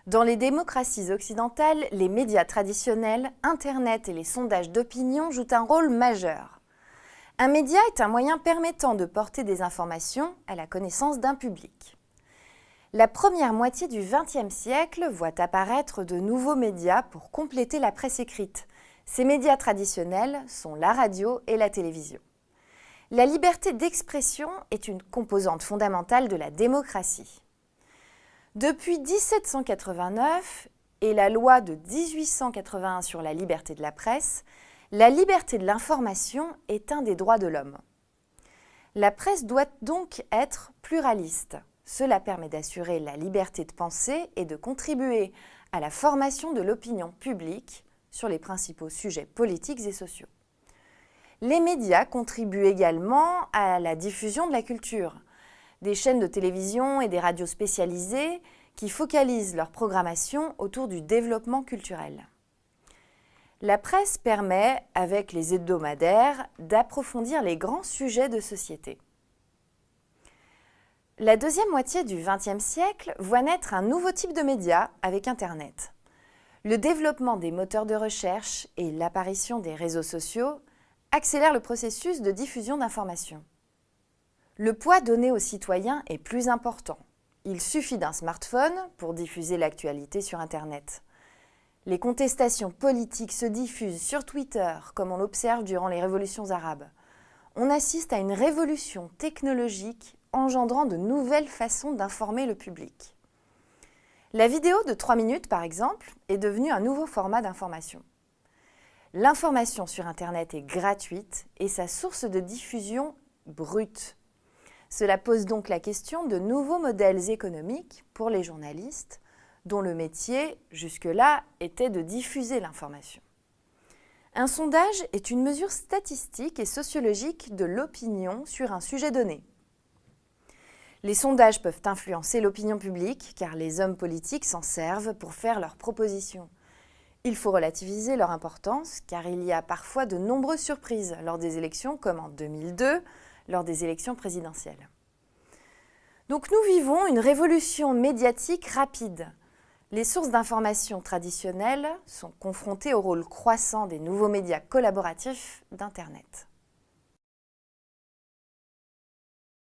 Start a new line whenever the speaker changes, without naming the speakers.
Dans les démocraties occidentales, les médias traditionnels, Internet et les sondages d'opinion jouent un rôle majeur. Un média est un moyen permettant de porter des informations à la connaissance d'un public. La première moitié du XXe siècle voit apparaître de nouveaux médias pour compléter la presse écrite. Ces médias traditionnels sont la radio et la télévision. La liberté d'expression est une composante fondamentale de la démocratie. Depuis 1789 et la loi de 1881 sur la liberté de la presse, la liberté de l'information est un des droits de l'homme. La presse doit donc être pluraliste. Cela permet d'assurer la liberté de penser et de contribuer à la formation de l'opinion publique sur les principaux sujets politiques et sociaux. Les médias contribuent également à la diffusion de la culture. Des chaînes de télévision et des radios spécialisées qui focalisent leur programmation autour du développement culturel. La presse permet, avec les hebdomadaires, d'approfondir les grands sujets de société. La deuxième moitié du XXe siècle voit naître un nouveau type de médias avec Internet. Le développement des moteurs de recherche et l'apparition des réseaux sociaux accélèrent le processus de diffusion d'informations. Le poids donné aux citoyens est plus important. Il suffit d'un smartphone pour diffuser l'actualité sur Internet. Les contestations politiques se diffusent sur Twitter, comme on l'observe durant les révolutions arabes. On assiste à une révolution technologique engendrant de nouvelles façons d'informer le public. La vidéo de 3 minutes, par exemple, est devenue un nouveau format d'information. L'information sur Internet est gratuite et sa source de diffusion brute. Cela pose donc la question de nouveaux modèles économiques pour les journalistes, dont le métier, jusque-là, était de diffuser l'information. Un sondage est une mesure statistique et sociologique de l'opinion sur un sujet donné. Les sondages peuvent influencer l'opinion publique car les hommes politiques s'en servent pour faire leurs propositions. Il faut relativiser leur importance car il y a parfois de nombreuses surprises lors des élections comme en 2002, lors des élections présidentielles. Donc nous vivons une révolution médiatique rapide. Les sources d'information traditionnelles sont confrontées au rôle croissant des nouveaux médias collaboratifs d'Internet.